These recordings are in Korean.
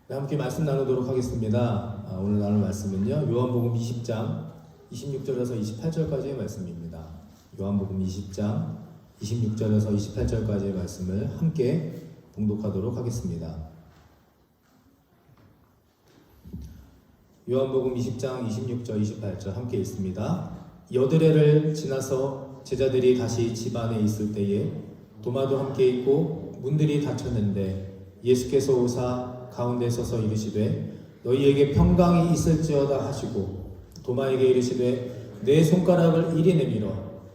네, 함께 말씀 나누도록 하겠습니다. 오늘 나눌 말씀은요, 요한복음 20장 26절에서 28절까지의 말씀입니다. 요한복음 20장 26절에서 28절까지의 말씀을 함께 봉독하도록 하겠습니다. 요한복음 20장 26절 28절 함께 읽습니다. 여드레를 지나서 제자들이 다시 집 안에 있을 때에 도마도 함께 있고 문들이 닫혔는데 예수께서 오사 가운데 서서 이르시되 너희에게 평강이 있을지어다 하시고 도마에게 이르시되 내 손가락을 이리 내밀어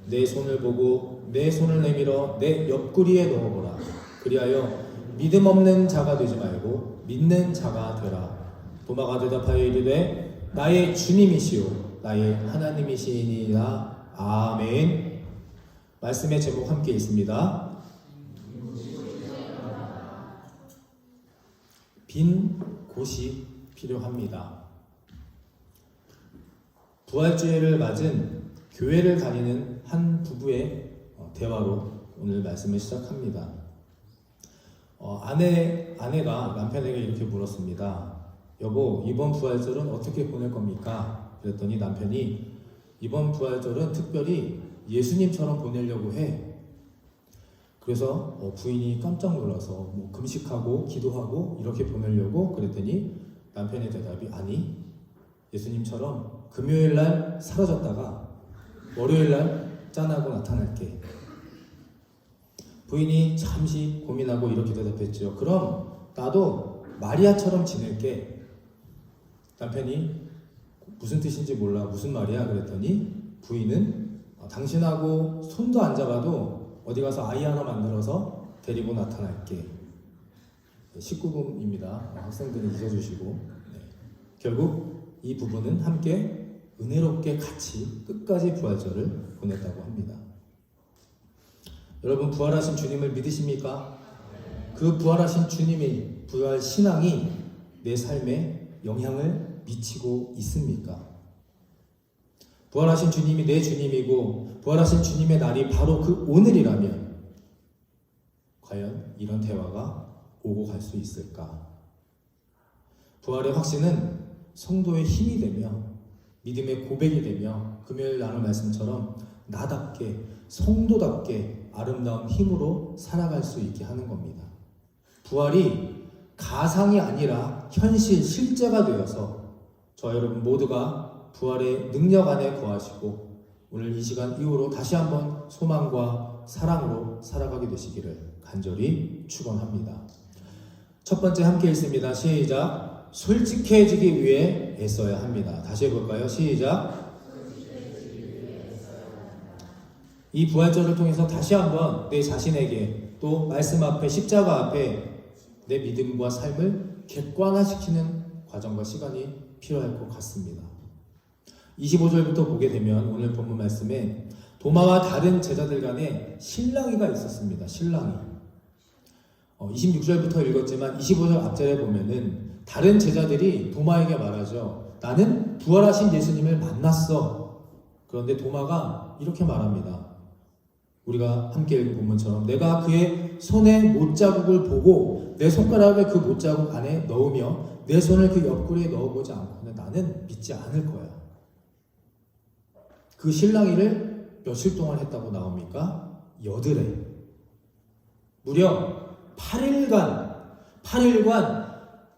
내 손을 보고 내 손을 내밀어 내 옆구리에 넣어보라. 그리하여 믿음 없는 자가 되지 말고 믿는 자가 되라. 도마가 대답하여 이르되 나의 주님이시오 나의 하나님이시니라. 아멘. 말씀의 제목 함께 읽습니다. 빈 곳이 필요합니다. 부활주일을 맞은 교회를 다니는 한 부부의 대화로 오늘 말씀을 시작합니다. 아내가 남편에게 이렇게 물었습니다. 여보, 이번 부활절은 어떻게 보낼 겁니까? 그랬더니 남편이 이번 부활절은 특별히 예수님처럼 보내려고 해. 그래서 부인이 깜짝 놀라서 금식하고 기도하고 이렇게 보내려고 그랬더니 남편의 대답이 아니, 예수님처럼 금요일날 사라졌다가 월요일날 짠하고 나타날게. 부인이 잠시 고민하고 이렇게 대답했죠. 그럼 나도 마리아처럼 지낼게. 남편이 무슨 뜻인지 몰라. 무슨 말이야? 그랬더니 부인은 당신하고 손도 안 잡아도 어디 가서 아이 하나 만들어서 데리고 나타날게. 19금입니다. 학생들은 잊어주시고. 네. 결국 이 부부는 함께 은혜롭게 같이 끝까지 부활절을 보냈다고 합니다. 여러분, 부활하신 주님을 믿으십니까? 그 부활하신 주님의 부활 신앙이 내 삶에 영향을 미치고 있습니까? 부활하신 주님이 내 주님이고 부활하신 주님의 날이 바로 그 오늘이라면 과연 이런 대화가 오고 갈 수 있을까? 부활의 확신은 성도의 힘이 되며 믿음의 고백이 되며 금요일 나눌 말씀처럼 나답게 성도답게 아름다운 힘으로 살아갈 수 있게 하는 겁니다. 부활이 가상이 아니라 현실, 실제가 되어서 저 여러분 모두가 부활의 능력 안에 거하시고 오늘 이 시간 이후로 다시 한번 소망과 사랑으로 살아가게 되시기를 간절히 축원합니다. 첫 번째 함께 읽습니다. 시작. 솔직해지기 위해 애써야 합니다. 다시 해볼까요? 시작. 이 부활절을 통해서 다시 한번 내 자신에게 또 말씀 앞에 십자가 앞에 내 믿음과 삶을 객관화시키는 과정과 시간이 필요할 것 같습니다. 25절부터 보게 되면 오늘 본문 말씀에 도마와 다른 제자들 간에 실랑이가 있었습니다. 실랑이. 26절부터 읽었지만 25절 앞절에 보면은 다른 제자들이 도마에게 말하죠. 나는 부활하신 예수님을 만났어. 그런데 도마가 이렇게 말합니다. 우리가 함께 읽은 본문처럼 내가 그의 손에 못자국을 보고 내 손가락을 그 못자국 안에 넣으며 내 손을 그 옆구리에 넣어보지 않고는 나는 믿지 않을 거야. 그 실랑이를 며칠 동안 했다고 나옵니까? 여드레. 무려 8일간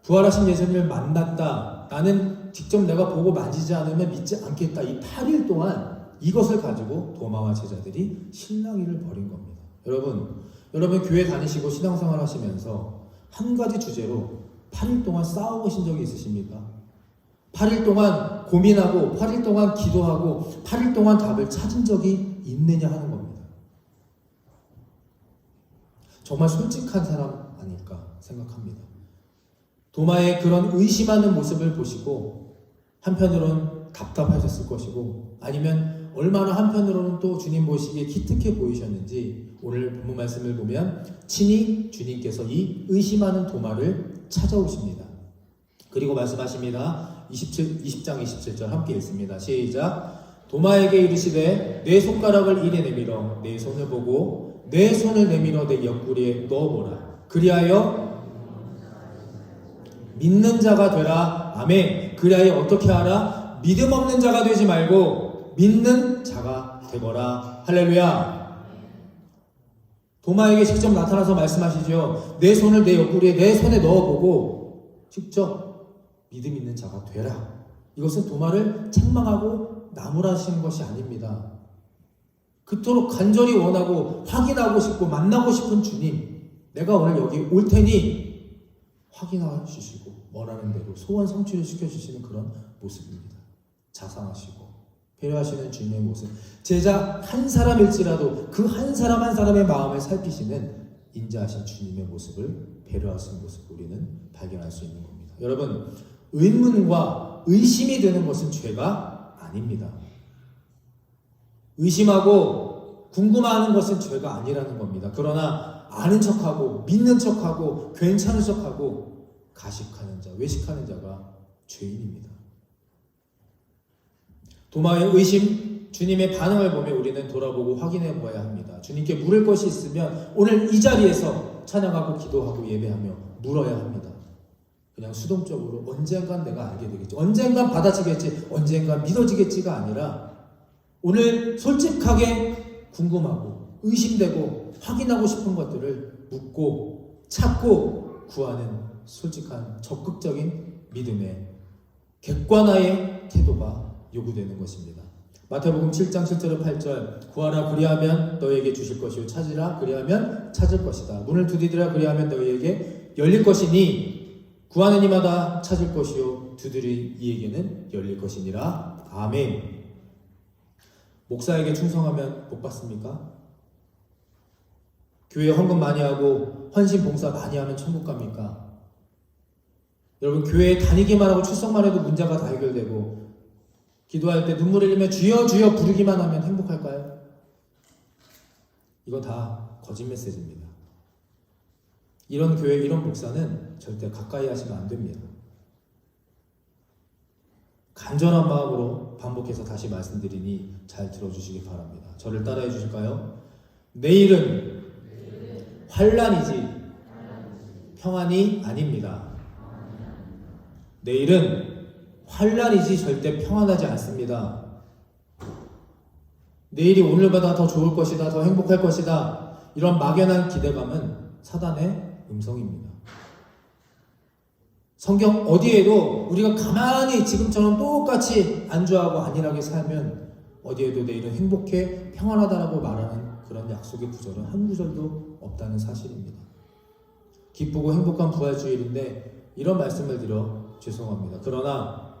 부활하신 예수님을 만났다. 나는 직접 내가 보고 만지지 않으면 믿지 않겠다. 이 8일 동안 이것을 가지고 도마와 제자들이 실랑이를 벌인 겁니다. 여러분 교회 다니시고 신앙생활 하시면서 한 가지 주제로 8일 동안 싸워보신 적이 있으십니까? 8일 동안 고민하고 8일 동안 기도하고 8일 동안 답을 찾은 적이 있느냐 하는 겁니다. 정말 솔직한 사람 아닐까 생각합니다. 도마의 그런 의심하는 모습을 보시고 한편으로는 답답하셨을 것이고 아니면 얼마나 한편으로는 또 주님 보시기에 기특해 보이셨는지 오늘 본문 말씀을 보면 친히 주님께서 이 의심하는 도마를 찾아오십니다. 그리고 말씀하십니다. 20장 27절 함께 읽습니다. 시작. 도마에게 이르시되 내 손가락을 이리 내밀어 내 손을 보고 내 손을 내밀어 내 옆구리에 넣어보라. 그리하여 믿는 자가 되라. 아멘. 그리하여 어떻게 하라? 믿음 없는 자가 되지 말고 믿는 자가 되거라. 할렐루야. 도마에게 직접 나타나서 말씀하시죠. 내 손을 내 옆구리에 내 손에 넣어보고 직접 믿음 있는 자가 되라. 이것은 도마를 책망하고 나무라시는 것이 아닙니다. 그토록 간절히 원하고 확인하고 싶고 만나고 싶은 주님, 내가 오늘 여기 올 테니 확인해 주시고 원하는 대로 소원 성취를 시켜주시는 그런 모습입니다. 자상하시고 배려하시는 주님의 모습, 제자 한 사람일지라도 그 한 사람 한 사람의 마음을 살피시는 인자하신 주님의 모습을 배려하시는 모습을 우리는 발견할 수 있는 겁니다. 여러분, 의문과 의심이 되는 것은 죄가 아닙니다. 의심하고 궁금해하는 것은 죄가 아니라는 겁니다. 그러나 아는 척하고 믿는 척하고 괜찮은 척하고 가식하는 자, 외식하는 자가 죄인입니다. 도마의 의심, 주님의 반응을 보며 우리는 돌아보고 확인해 보아야 합니다. 주님께 물을 것이 있으면 오늘 이 자리에서 찬양하고 기도하고 예배하며 물어야 합니다. 그냥 수동적으로 언젠간 내가 알게 되겠지, 언젠간 받아지겠지, 언젠간 믿어지겠지가 아니라 오늘 솔직하게 궁금하고 의심되고 확인하고 싶은 것들을 묻고 찾고 구하는 솔직한 적극적인 믿음의 객관화의 태도가 요구되는 것입니다. 마태복음 7장 7절 8절 구하라 그리하면 너에게 주실 것이요 찾으라 그리하면 찾을 것이다. 문을 두드리라 그리하면 너에게 열릴 것이니 구하는 이마다 찾을 것이요 두드리 이에게는 열릴 것이니라. 아멘. 목사에게 충성하면 복 받습니까? 교회 헌금 많이 하고 헌신 봉사 많이 하면 천국 갑니까? 여러분, 교회에 다니기만 하고 출석만 해도 문제가 다 해결되고 기도할 때 눈물을 흘리며 주여 주여 부르기만 하면 행복할까요? 이거 다 거짓 메시지입니다. 이런 교회, 이런 목사는 절대 가까이 하시면 안 됩니다. 간절한 마음으로 반복해서 다시 말씀드리니 잘 들어주시기 바랍니다. 저를 따라해 주실까요? 내일은 환난이지 평안이 아닙니다. 내일은 환난이지 절대 평안하지 않습니다. 내일이 오늘보다 더 좋을 것이다, 더 행복할 것이다, 이런 막연한 기대감은 사단의 음성입니다. 성경 어디에도 우리가 가만히 지금처럼 똑같이 안주하고 안일하게 살면 어디에도 내일은 행복해 평안하다라고 말하는 그런 약속의 구절은 한 구절도 없다는 사실입니다. 기쁘고 행복한 부활주일인데 이런 말씀을 드려 죄송합니다. 그러나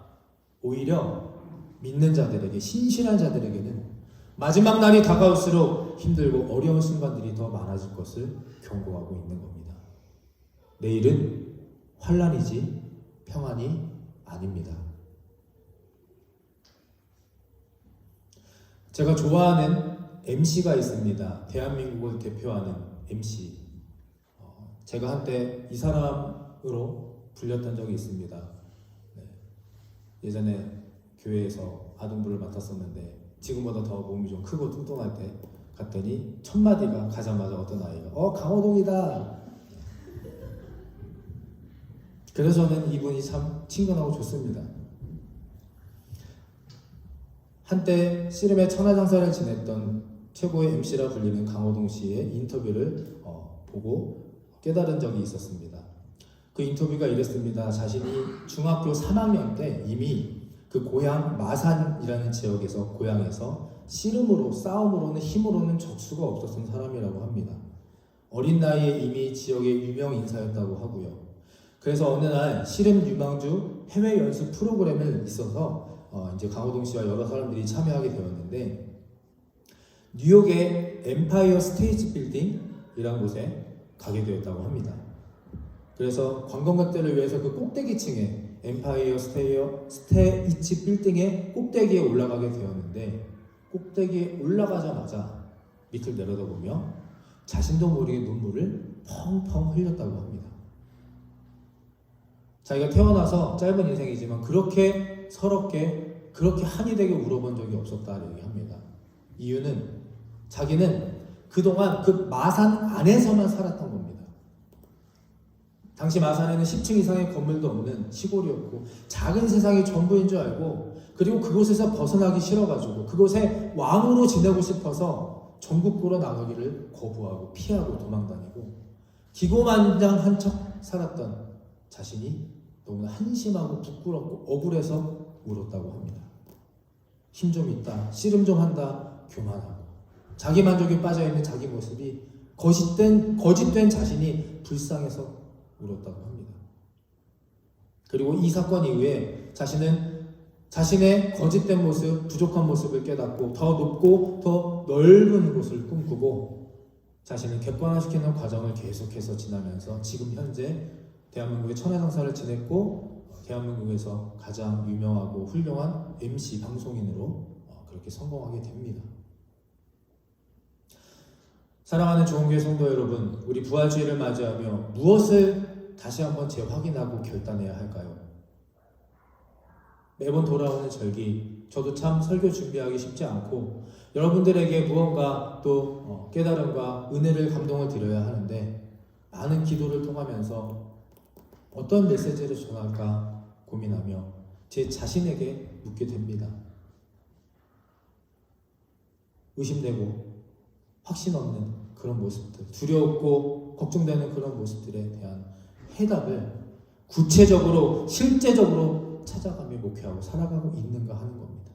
오히려 믿는 자들에게, 신실한 자들에게는 마지막 날이 다가올수록 힘들고 어려운 순간들이 더 많아질 것을 경고하고 있는 겁니다. 내일은 환난이지 평안이 아닙니다. 제가 좋아하는 MC가 있습니다. 대한민국을 대표하는 MC. 제가 한때 이 사람으로 불렸던 적이 있습니다. 네. 예전에 교회에서 아동부를 맡았었는데 지금보다 더 몸이 좀 크고 뚱뚱할 때 갔더니 첫 마디가 가자마자 어떤 아이가 강호동이다. 그래서 저는 이분이 참 친근하고 좋습니다. 한때 씨름의 천하장사를 지냈던 최고의 MC라 불리는 강호동 씨의 인터뷰를 보고 깨달은 적이 있었습니다. 그 인터뷰가 이랬습니다. 자신이 중학교 3학년 때 이미 그 고향 마산이라는 지역에서 고향에서 씨름으로, 싸움으로는 힘으로는 적수가 없었던 사람이라고 합니다. 어린 나이에 이미 지역의 유명 인사였다고 하고요. 그래서 어느 날 씨름 유망주 해외 연수 프로그램을 있어서 이제 강호동 씨와 여러 사람들이 참여하게 되었는데 뉴욕의 엠파이어 스테이트 빌딩이라는 곳에 가게 되었다고 합니다. 그래서 관광객들을 위해서 그 꼭대기층에 엠파이어 스테이트 빌딩의 꼭대기에 올라가게 되었는데 꼭대기에 올라가자마자 밑을 내려다보며 자신도 모르게 눈물을 펑펑 흘렸다고 합니다. 자기가 태어나서 짧은 인생이지만 그렇게 서럽게 그렇게 한이 되게 울어본 적이 없었다 얘기합니다. 이유는 자기는 그동안 그 마산 안에서만 살았던 겁니다. 당시 마산에는 10층 이상의 건물도 없는 시골이었고 작은 세상이 전부인 줄 알고, 그리고 그곳에서 벗어나기 싫어가지고 그곳에 왕으로 지내고 싶어서 전국구로 나가기를 거부하고 피하고 도망다니고 기고만장한 척 살았던 자신이 너무나 한심하고 부끄럽고 억울해서 울었다고 합니다. 힘 좀 있다, 씨름 좀 한다, 교만하고 자기 만족에 빠져있는 자기 모습이 거짓된 자신이 불쌍해서 울었다고 합니다. 그리고 이 사건 이후에 자신은 자신의 거짓된 모습, 부족한 모습을 깨닫고 더 높고 더 넓은 곳을 꿈꾸고 자신을 객관화시키는 과정을 계속해서 지나면서 지금 현재 대한민국의 천하장사를 지냈고 대한민국에서 가장 유명하고 훌륭한 MC 방송인으로 그렇게 성공하게 됩니다. 사랑하는 좋은교회 성도 여러분, 우리 부활주의를 맞이하며 무엇을 다시 한번 재확인하고 결단해야 할까요? 매번 돌아오는 절기, 저도 참 설교 준비하기 쉽지 않고 여러분들에게 무언가 또 깨달음과 은혜를 감동을 드려야 하는데 많은 기도를 통하면서 어떤 메시지를 전할까 고민하며 제 자신에게 묻게 됩니다. 의심되고 확신 없는 그런 모습들, 두려웠고 걱정되는 그런 모습들에 대한 해답을 구체적으로 실제적으로 찾아가며 목회하고 살아가고 있는가 하는 겁니다.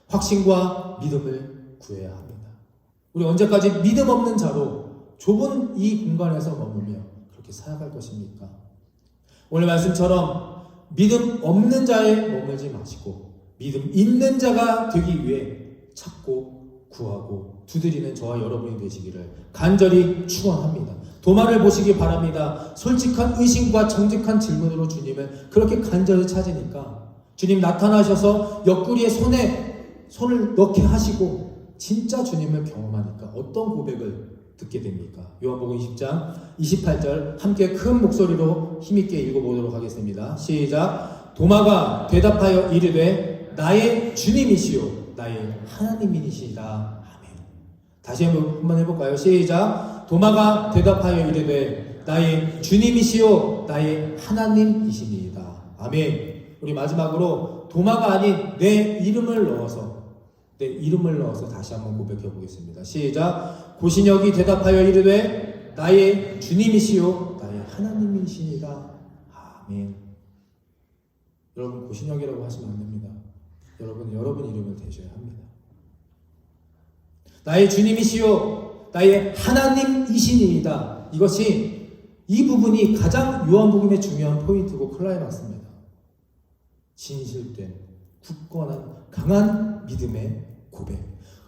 확신과 믿음을 구해야 합니다. 우리 언제까지 믿음 없는 자로 좁은 이 공간에서 머무며 그렇게 살아갈 것입니까? 오늘 말씀처럼 믿음 없는 자에 머물지 마시고 믿음 있는 자가 되기 위해 찾고 구하고 두드리는 저와 여러분이 되시기를 간절히 축원합니다. 도마를 보시기 바랍니다. 솔직한 의심과 정직한 질문으로 주님을 그렇게 간절히 찾으니까 주님 나타나셔서 옆구리에 손을 넣게 하시고 진짜 주님을 경험하니까 어떤 고백을 듣게 됩니까? 요한복음 20장 28절 함께 큰 목소리로 힘있게 읽어보도록 하겠습니다. 시작. 도마가 대답하여 이르되 나의 주님이시요 나의 하나님이시다. 아멘. 다시 한번 해볼까요? 시작. 도마가 대답하여 이르되 나의 주님이시요 나의 하나님이시니이다. 아멘. 우리 마지막으로 도마가 아닌 내 이름을 넣어서 다시 한번 고백해 보겠습니다. 시작. 고신역이 대답하여 이르되 나의 주님이시요 나의 하나님이시니이다. 아멘. 여러분 고신역이라고 하시면 안 됩니다. 여러분 이름을 대셔야 합니다. 나의 주님이시요 나의 하나님이시니이다. 이 부분이 가장 요한복음의 중요한 포인트고 클라이막스입니다. 진실된 굳건한 강한 믿음의 고백.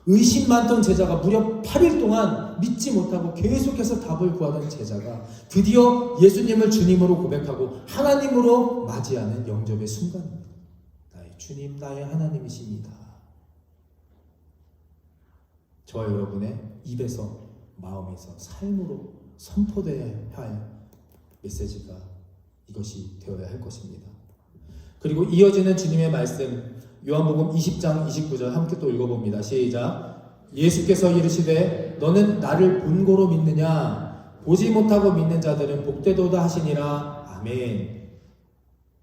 의심 많던 제자가 무려 8일 동안 믿지 못하고 계속해서 답을 구하던 제자가 드디어 예수님을 주님으로 고백하고 하나님으로 맞이하는 영접의 순간입니다. 나의 주님 나의 하나님이십니다. 저와 여러분의 입에서 마음에서 삶으로 선포되어야 할 메시지가 이것이 되어야 할 것입니다. 그리고 이어지는 주님의 말씀 요한복음 20장 29절 함께 또 읽어봅니다. 시작. 예수께서 이르시되 너는 나를 본고로 믿느냐 보지 못하고 믿는 자들은 복되도다 하시니라. 아멘.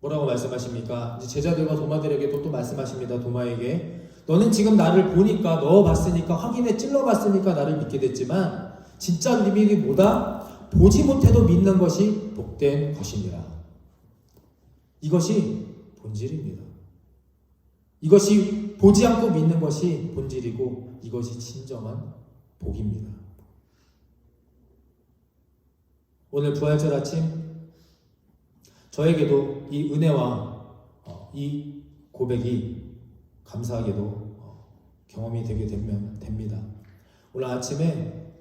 뭐라고 말씀하십니까? 이제 제자들과 도마들에게도 또 말씀하십니다. 도마에게 너는 지금 나를 보니까 넣어봤으니까 확인해 찔러봤으니까 나를 믿게 됐지만 진짜 믿음이 뭐다? 보지 못해도 믿는 것이 복된 것이니라. 이것이 본질입니다. 이것이 보지 않고 믿는 것이 본질이고 이것이 진정한 복입니다. 오늘 부활절 아침 저에게도 이 은혜와 이 고백이 감사하게도 경험이 되게 됩니다. 오늘 아침에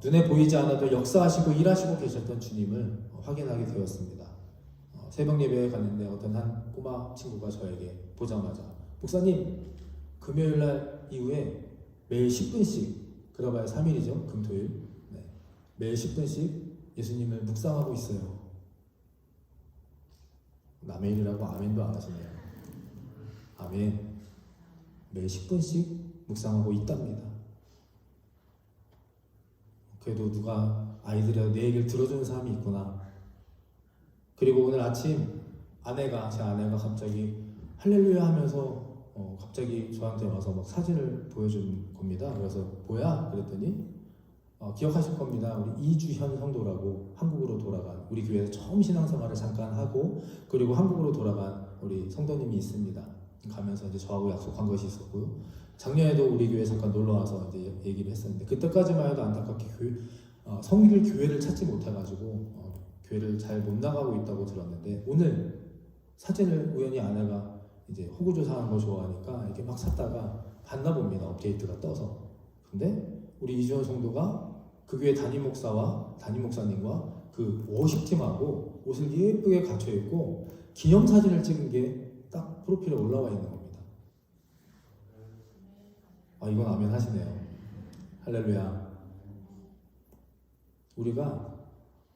눈에 보이지 않아도 역사하시고 일하시고 계셨던 주님을 확인하게 되었습니다. 새벽 예배에 갔는데 어떤 한 꼬마 친구가 저에게 보자마자 목사님 금요일날 이후에 매일 10분씩 그러봐야 3일이죠. 금토일 매일 10분씩 예수님을 묵상하고 있어요. 남의 일이라고 아멘도 안 하시네요. 아멘. 매일 10분씩 묵상하고 있답니다. 그래도 누가 아이들이라도 내 얘기를 들어주는 사람이 있구나. 그리고 오늘 아침 제 아내가 갑자기 할렐루야 하면서 갑자기 저한테 와서 막 사진을 보여준 겁니다. 그래서 뭐야? 그랬더니 기억하실 겁니다. 우리 이주현 성도라고 한국으로 돌아간, 우리 교회에서 처음 신앙생활을 잠깐 하고 그리고 한국으로 돌아간 우리 성도님이 있습니다. 가면서 이제 저하고 약속한 것이 있었고요. 작년에도 우리 교회 잠깐 놀러 와서 이제 얘기를 했었는데, 그때까지만 해도 안타깝게 성길 교회를 찾지 못해가지고 교회를 잘 못 나가고 있다고 들었는데, 오늘 사진을 우연히 아내가 이제 호구조사하는 걸 좋아하니까 이렇게 막 샀다가 봤나 봅니다. 업데이트가 떠서. 근데 우리 이주원 성도가 그 교회 담임 목사님과 그 워십팀하고 옷을 예쁘게 갖춰 입고 기념사진을 찍은 게 딱 프로필에 올라와 있는 겁니다. 이건 아멘 하시네요. 할렐루야. 우리가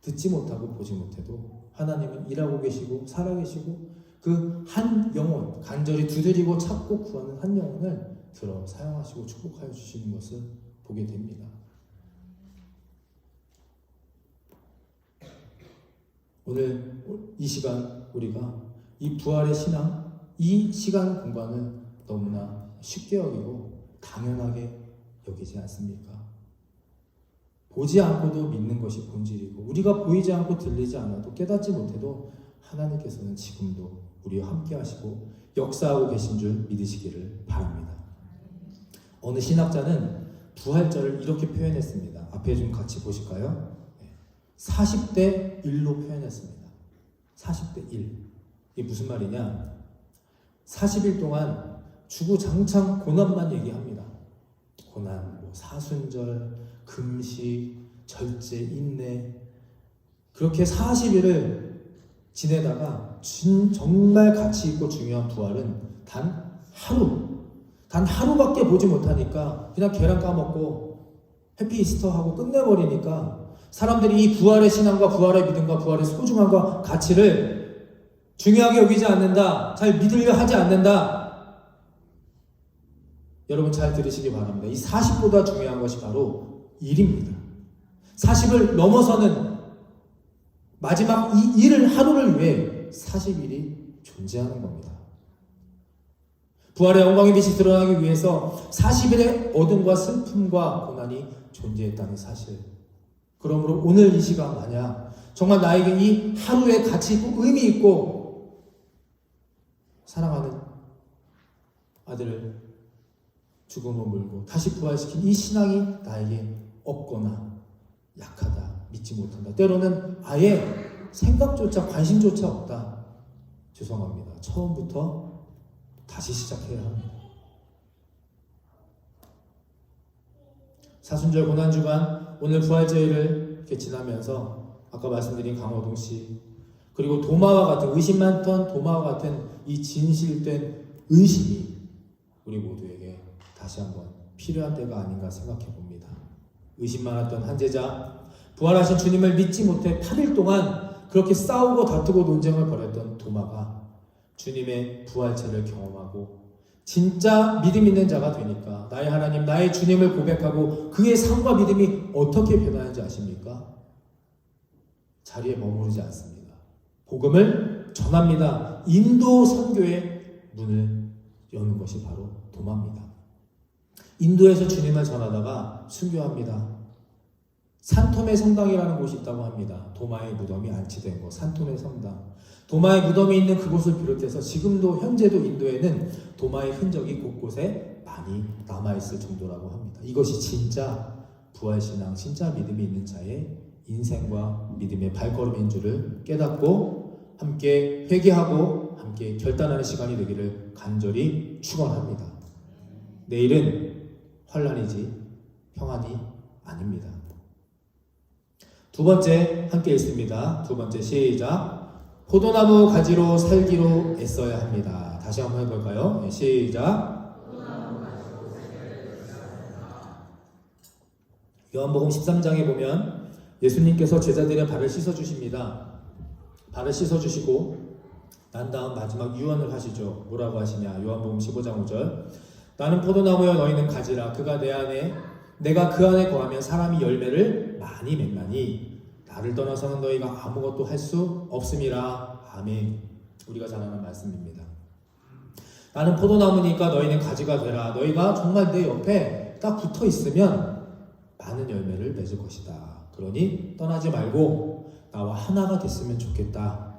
듣지 못하고 보지 못해도 하나님은 일하고 계시고 살아계시고 그 한 영혼, 간절히 두드리고 찾고 구하는 한 영혼을 들어 사용하시고 축복하여 주시는 것을 보게 됩니다. 오늘 이 시간 우리가 이 부활의 신앙, 이 시간 공간을 너무나 쉽게 여기고 당연하게 여기지 않습니까? 보지 않고도 믿는 것이 본질이고, 우리가 보이지 않고 들리지 않아도 깨닫지 못해도 하나님께서는 지금도 우리와 함께 하시고 역사하고 계신 줄 믿으시기를 바랍니다. 어느 신학자는 부활절을 이렇게 표현했습니다. 앞에 좀 같이 보실까요? 40대 1로 표현했습니다. 40대 1. 이게 무슨 말이냐? 40일 동안 주구장창 고난만 얘기합니다. 고난, 사순절, 금식, 절제, 인내. 그렇게 40일을 지내다가 정말 가치 있고 중요한 부활은 단 하루밖에 보지 못하니까 그냥 계란 까먹고 해피 이스터 하고 끝내버리니까 사람들이 이 부활의 신앙과 부활의 믿음과 부활의 소중함과 가치를 중요하게 여기지 않는다. 잘 믿으려 하지 않는다. 여러분 잘 들으시기 바랍니다. 이 40보다 중요한 것이 바로 일입니다. 40을 넘어서는 마지막 이 일을, 하루를 위해 40일이 존재하는 겁니다. 부활의 영광의 빛이 드러나기 위해서 40일의 어둠과 슬픔과 고난이 존재했다는 사실. 그러므로 오늘 이 시간 만약 정말 나에게 이 하루의 가치 있고 의미 있고 사랑하는 아들을 죽음으로 몰고 다시 부활시킨 이 신앙이 나에게 없거나 약하다, 믿지 못한다, 때로는 아예 생각조차 관심조차 없다. 죄송합니다. 처음부터 다시 시작해야 합니다. 사순절 고난주간 오늘 부활제일을 이렇게 지나면서 아까 말씀드린 강호동 씨, 그리고 도마와 같은, 의심 많던 도마와 같은 이 진실된 의심이 우리 모두에게 다시 한번 필요한 때가 아닌가 생각해 봅니다. 의심 많았던 한 제자, 부활하신 주님을 믿지 못해 8일 동안 그렇게 싸우고 다투고 논쟁을 벌였던 도마가 주님의 부활체를 경험하고 진짜 믿음 있는 자가 되니까 나의 하나님, 나의 주님을 고백하고 그의 삶과 믿음이 어떻게 변하는지 아십니까? 자리에 머무르지 않습니다. 복음을 전합니다. 인도 선교의 문을 여는 것이 바로 도마입니다. 인도에서 주님을 전하다가 순교합니다. 산토메 성당이라는 곳이 있다고 합니다. 도마의 무덤이 안치된 곳, 산토메 성당. 도마의 무덤이 있는 그곳을 비롯해서 지금도 현재도 인도에는 도마의 흔적이 곳곳에 많이 남아있을 정도라고 합니다. 이것이 진짜 부활신앙, 진짜 믿음이 있는 자의 인생과 믿음의 발걸음인 줄을 깨닫고 함께 회개하고 함께 결단하는 시간이 되기를 간절히 축원합니다. 내일은 환난이지 평안이 아닙니다. 두 번째 함께 읽습니다. 두 번째 시작. 포도나무 가지로 살기로 애써야 합니다. 다시 한번 해볼까요? 네, 시작. 요한복음 13장에 보면 예수님께서 제자들의 발을 씻어주십니다. 발을 씻어주시고 난 다음 마지막 유언을 하시죠. 뭐라고 하시냐? 요한복음 15장 5절. 나는 포도나무여 너희는 가지라. 그가 내 안에, 내가 그 안에 거하면 사람이 열매를 많이 맺나니 나를 떠나서는 너희가 아무것도 할 수 없음이라. 아멘. 우리가 잘 아는 말씀입니다. 나는 포도나무니까 너희는 가지가 되라. 너희가 정말 내 옆에 딱 붙어 있으면 많은 열매를 맺을 것이다. 그러니 떠나지 말고 나와 하나가 됐으면 좋겠다.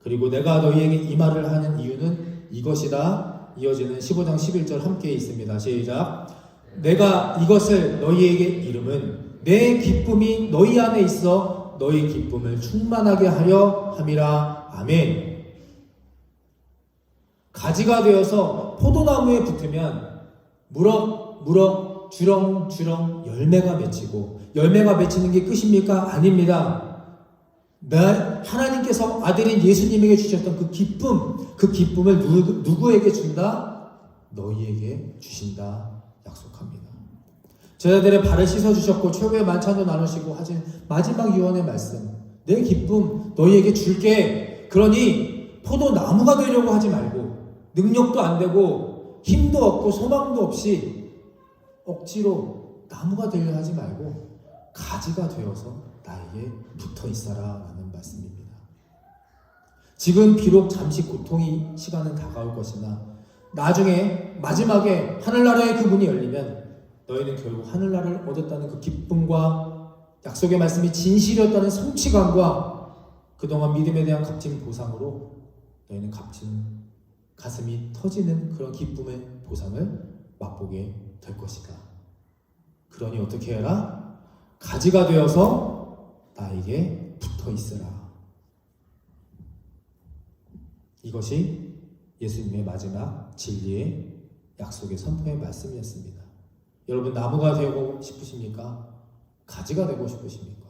그리고 내가 너희에게 이 말을 하는 이유는 이것이다. 이어지는 15장 11절 함께 있습니다. 시작. 내가 이것을 너희에게 이름은 내 기쁨이 너희 안에 있어 너희 기쁨을 충만하게 하려 함이라. 아멘. 가지가 되어서 포도나무에 붙으면 무럭무럭 주렁주렁 열매가 맺히고, 열매가 맺히는 게 끝입니까? 아닙니다. 하나님께서 아들인 예수님에게 주셨던 그 기쁨을 누구에게 준다? 너희에게 주신다 약속합니다. 저희들의 발을 씻어주셨고 최후의 만찬도 나누시고 하신 마지막 유언의 말씀, 내 기쁨 너희에게 줄게. 그러니 포도나무가 되려고 하지 말고, 능력도 안 되고 힘도 없고 소망도 없이 억지로 나무가 되려 하지 말고 가지가 되어서 나에게 붙어 있어라 라는 말씀입니다. 지금 비록 잠시 고통의 시간은 다가올 것이나 나중에 마지막에 하늘나라의 그 문이 열리면 너희는 결국 하늘나라를 얻었다는 그 기쁨과 약속의 말씀이 진실이었다는 성취감과 그동안 믿음에 대한 값진 보상으로 너희는 가슴이 터지는 그런 기쁨의 보상을 맛보게 될 것이다. 그러니 어떻게 해라? 가지가 되어서 나에게 붙어 있으라. 이것이 예수님의 마지막 진리의 약속의 선포의 말씀이었습니다. 여러분, 나무가 되고 싶으십니까? 가지가 되고 싶으십니까?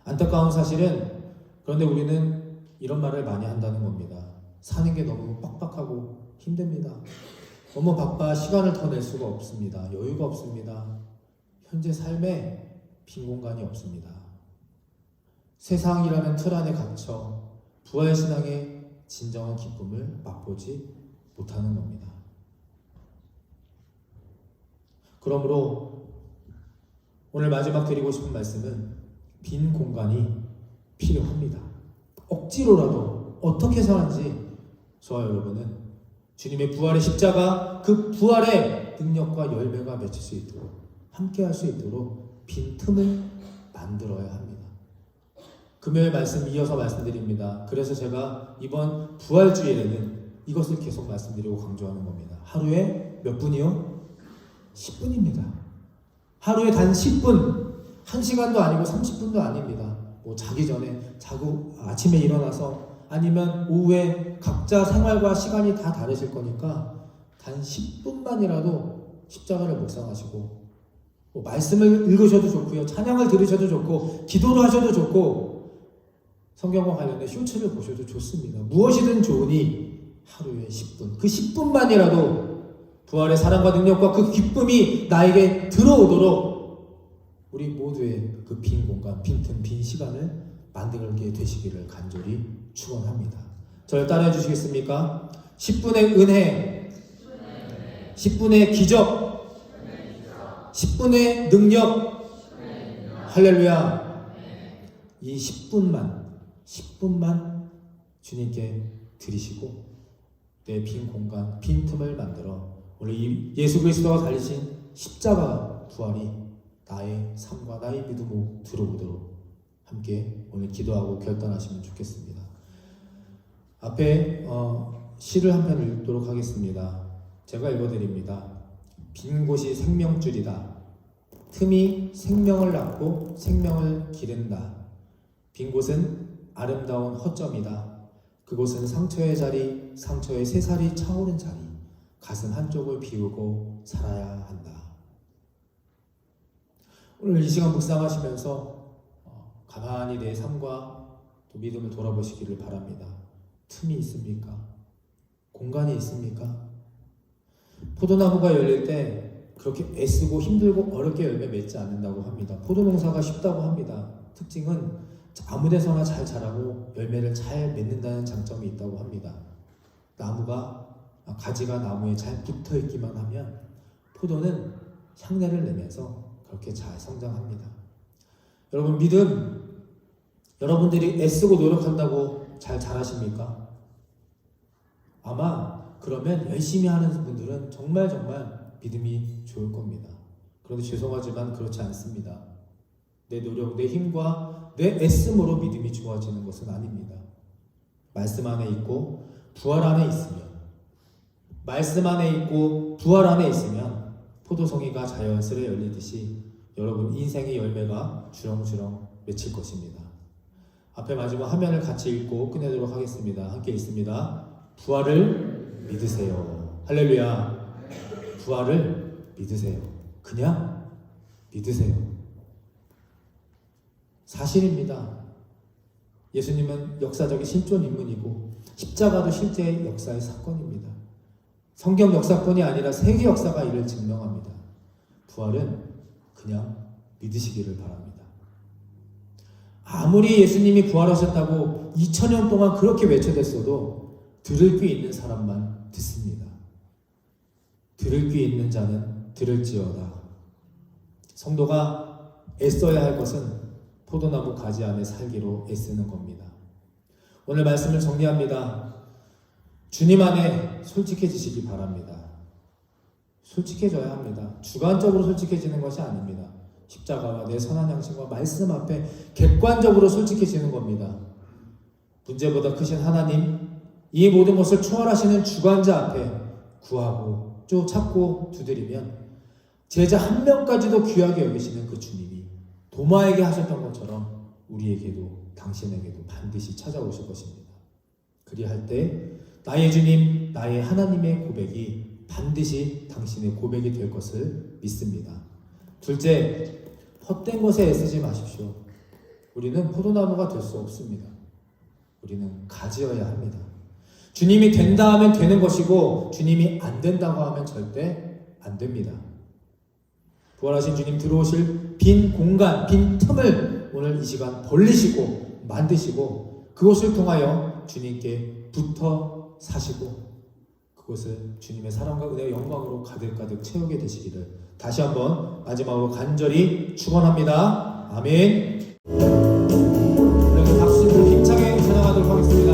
안타까운 사실은, 그런데 우리는 이런 말을 많이 한다는 겁니다. 사는 게 너무 빡빡하고 힘듭니다. 너무 바빠 시간을 더 낼 수가 없습니다. 여유가 없습니다. 현재 삶에 빈 공간이 없습니다. 세상이라는 틀 안에 갇혀 부활신앙의 진정한 기쁨을 맛보지 못하는 겁니다. 그러므로 오늘 마지막 드리고 싶은 말씀은 빈 공간이 필요합니다. 억지로라도 어떻게 해서든지 저와 여러분은 주님의 부활의 십자가, 그 부활의 능력과 열매가 맺힐 수 있도록, 함께 할 수 있도록 빈 틈을 만들어야 합니다. 금요일 말씀 이어서 말씀드립니다. 그래서 제가 이번 부활주일에는 이것을 계속 말씀드리고 강조하는 겁니다. 하루에 몇 분이요? 10분입니다. 하루에 단 10분, 1시간도 아니고 30분도 아닙니다. 뭐 자기 전에, 아침에 일어나서, 아니면 오후에 각자 생활과 시간이 다 다르실 거니까 단 10분만이라도 십자가를 묵상하시고, 뭐 말씀을 읽으셔도 좋고요, 찬양을 들으셔도 좋고, 기도를 하셔도 좋고, 성경과 관련된 쇼츠를 보셔도 좋습니다. 무엇이든 좋으니 하루에 10분, 그 10분만이라도 부활의 사랑과 능력과 그 기쁨이 나에게 들어오도록 우리 모두의 그 빈 공간, 빈틈, 빈 시간을 만들게 되시기를 간절히 축원합니다. 저를 따라해 주시겠습니까? 10분의 은혜, 10분의 기적, 10분의 능력, 할렐루야. 이 10분만 주님께 드리시고 내 빈 공간, 빈 틈을 만들어 오늘 이 예수 그리스도가 달리신 십자가 부활이 나의 삶과 나의 믿음으로 들어오도록 함께 오늘 기도하고 결단하시면 좋겠습니다. 앞에 시를 한 편 읽도록 하겠습니다. 제가 읽어드립니다. 빈 곳이 생명줄이다. 틈이 생명을 낳고 생명을 기른다. 빈 곳은 아름다운 허점이다. 그곳은 상처의 자리, 상처의 새살이 차오른 자리, 가슴 한쪽을 비우고 살아야 한다. 오늘 이 시간 묵상하시면서 가만히 내 삶과 또 믿음을 돌아보시기를 바랍니다. 틈이 있습니까? 공간이 있습니까? 포도나무가 열릴 때 그렇게 애쓰고 힘들고 어렵게 열매 맺지 않는다고 합니다. 포도농사가 쉽다고 합니다. 특징은 아무데서나 잘 자라고 열매를 잘 맺는다는 장점이 있다고 합니다. 가지가 나무에 잘 붙어있기만 하면 포도는 향내를 내면서 그렇게 잘 성장합니다. 여러분, 믿음, 여러분들이 애쓰고 노력한다고 잘 자라십니까? 아마 그러면 열심히 하는 분들은 정말 믿음이 좋을 겁니다. 그런데 죄송하지만 그렇지 않습니다. 내 노력, 내 힘과 내 애씀으로 믿음이 좋아지는 것은 아닙니다. 말씀 안에 있고 부활 안에 있으면, 말씀 안에 있고 부활 안에 있으면 포도송이가 자연스레 열리듯이 여러분 인생의 열매가 주렁주렁 맺힐 것입니다. 앞에 마지막 화면을 같이 읽고 끝내도록 하겠습니다. 함께 읽습니다. 부활을 믿으세요. 할렐루야. 부활을 믿으세요. 그냥 믿으세요. 사실입니다. 예수님은 역사적인 실존 인물이고 십자가도 실제 역사의 사건입니다. 성경 역사뿐이 아니라 세계 역사가 이를 증명합니다. 부활은 그냥 믿으시기를 바랍니다. 아무리 예수님이 부활하셨다고 2000년 동안 그렇게 외쳐댔어도 들을 귀 있는 사람만 듣습니다. 들을 귀 있는 자는 들을지어다. 성도가 애써야 할 것은 포도나무 가지 안에 살기로 애쓰는 겁니다. 오늘 말씀을 정리합니다. 주님 안에 솔직해지시기 바랍니다. 솔직해져야 합니다. 주관적으로 솔직해지는 것이 아닙니다. 십자가와 내 선한 양심과 말씀 앞에 객관적으로 솔직해지는 겁니다. 문제보다 크신 하나님, 이 모든 것을 초월하시는 주관자 앞에 구하고 찾고 두드리면 제자 한 명까지도 귀하게 여기시는 그 주님이 도마에게 하셨던 것처럼 우리에게도 당신에게도 반드시 찾아오실 것입니다. 그리할 때 나의 주님, 나의 하나님의 고백이 반드시 당신의 고백이 될 것을 믿습니다. 둘째, 헛된 것에 애쓰지 마십시오. 우리는 포도나무가 될 수 없습니다. 우리는 가지여야 합니다. 주님이 된다 하면 되는 것이고 주님이 안 된다고 하면 절대 안 됩니다. 부활하신 주님 들어오실 빈 공간, 빈 틈을 오늘 이 시간 벌리시고 만드시고 그것을 통하여 주님께 붙어 사시고 그것을 주님의 사랑과 은혜와 영광으로 가득가득 채우게 되시기를 다시 한번 마지막으로 간절히 축원합니다. 아멘. 여러분 박수 치고 힘차게 찬양하도록 하겠습니다.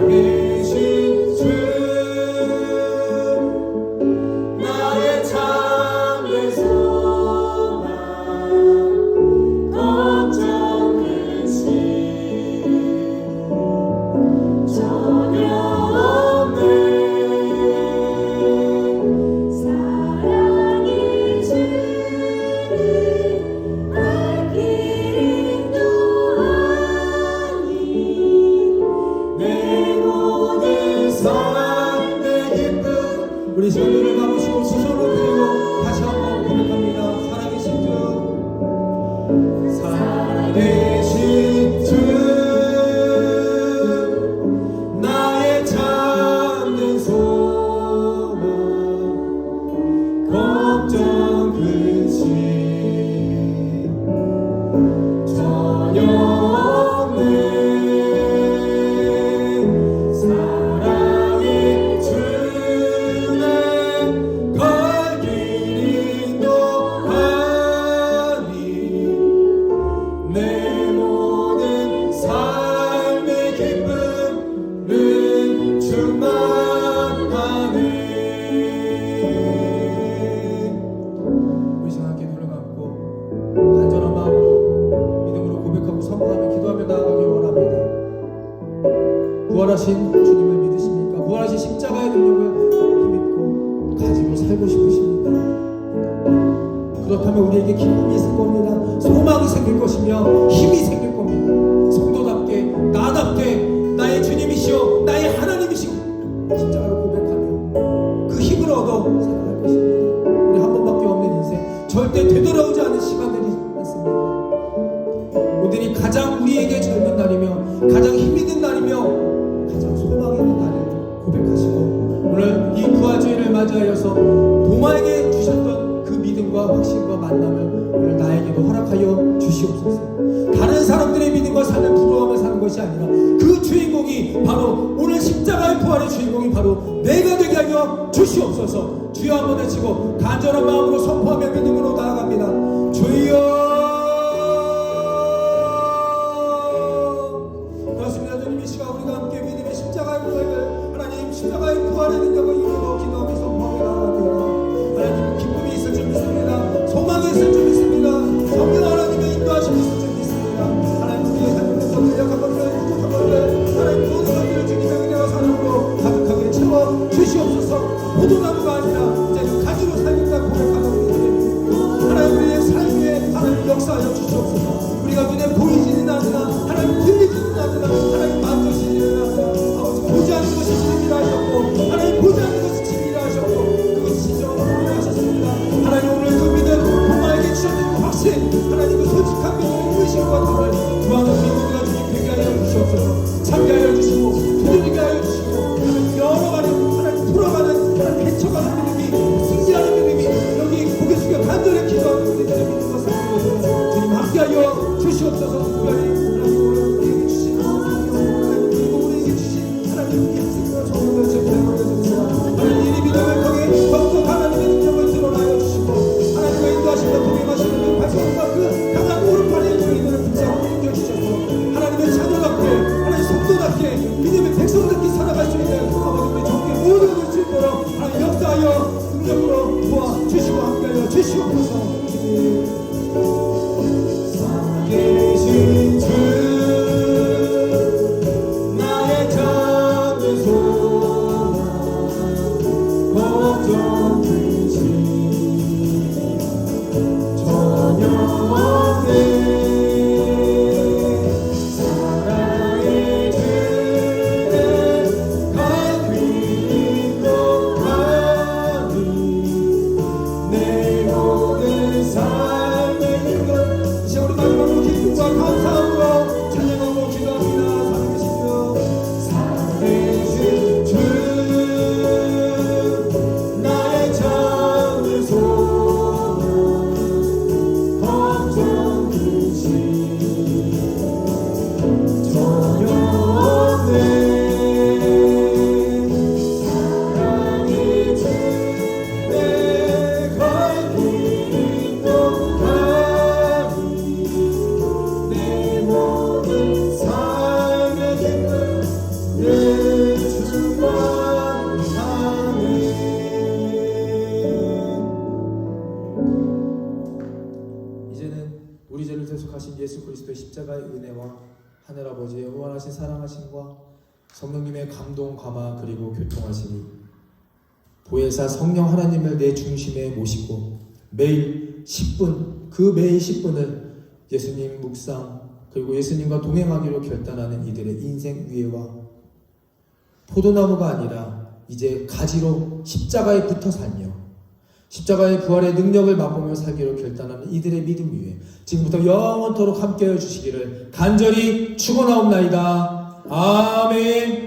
살아계신 주 나의 참된 소망 걱정 근심 전혀 없네 사랑의 주를 알 길도 아니 내 모든 삶의 기쁨 우리 손들을 감으시고 두 손을 들고 다시 한번 고백합니다. 살아계신 주 살아계신 주 나의 참된 소망 걱정 근심 전혀 없네 사랑의 주는 갈 길도 아니 내 모든 삶의 기쁨은 충만하네. 우리 시간 함께 눈을 감고 간절한 마음으로 믿음으로 고백하고 선포하며 기도하며 나아가기 원합니다. 부활하신 주님을 믿으십니까? 부활하신 십자가의 능력을 힘입고 가지고 살고 싶으십니까? 그렇다면 우리에게 기쁨이 있을 겁니다. 소망이 생길 것이며 힘이 생길 겁니다. 성도답게 나답게 나의 주님이시여 나의 하나님이시고 십자가를 고백하며 그 힘을 얻어 살아갈 것입니다. 우리 한 번밖에 없는 인생 절대 되돌아오지 않은 시간들이 있습니다. 오늘이 가장 우리에게 젊은 날이며 가장 힘이 든 날이며 가장 소망이 있는 날을 고백하시고 오늘 이 부활주의를 맞이하여서 도마에게 주셨던 그 믿음과 확신과 만남을 오늘 나에게도 허락하여 주시옵소서. 다른 사람들의 믿음과 삶을 부러워하며 사는 것이 아니라 그 주인공이 바로 오늘 십자가의 부활의 주인공이 바로 내가 되게 하여 주시옵소서. 주여 한번 외치고 간절한 마음으로 선포하며 믿음으로 나아갑니다. 주여 그렇습니다. 주님 이 시간 우리가 함께 믿음의 십자가의 부활을 하나님 십자가의 부활의 능력을 이루고 기도하며 선포하며 나아갑니다. 하나님 기쁨이 있을 줄 믿습니다. 소망이 있을 줄 믿습니다. 성령 하나님의 인도하심이 있을 줄 믿습니다. 하나님 우리의 삶의 것들 약한 것들 부족한 것들 하나님 모든 것들을 주님의 은혜와 사랑으로 가득하게 채워 주시옵소서. 포도나무가 아니라 이제 가지로 살겠다 고백하는 우리들의 하나님 우리의 삶에 하나님 역사하여 주시옵소서. 우리가 눈에 보이지는 않으나 하나님 들리지는 않으나 하나님 만져지지는 않으나 아버지 보지 않는 것이 주님이라 하셨고 하나님 보지 않는 무한하신 사랑하심과 성령님의 감동, 감화 그리고 교통하심이 보혜사 성령 하나님을 내 중심에 모시고 매일 10분 그 매일 10분을 예수님 묵상 그리고 예수님과 동행하기로 결단하는 이들의 인생 위에와 포도나무가 아니라 이제 가지로 십자가에 붙어 살며 십자가의 부활의 능력을 맛보며 살기로 결단하는 이들의 믿음 위에 지금부터 영원토록 함께해 주시기를 간절히 축원하옵나이다. 아멘.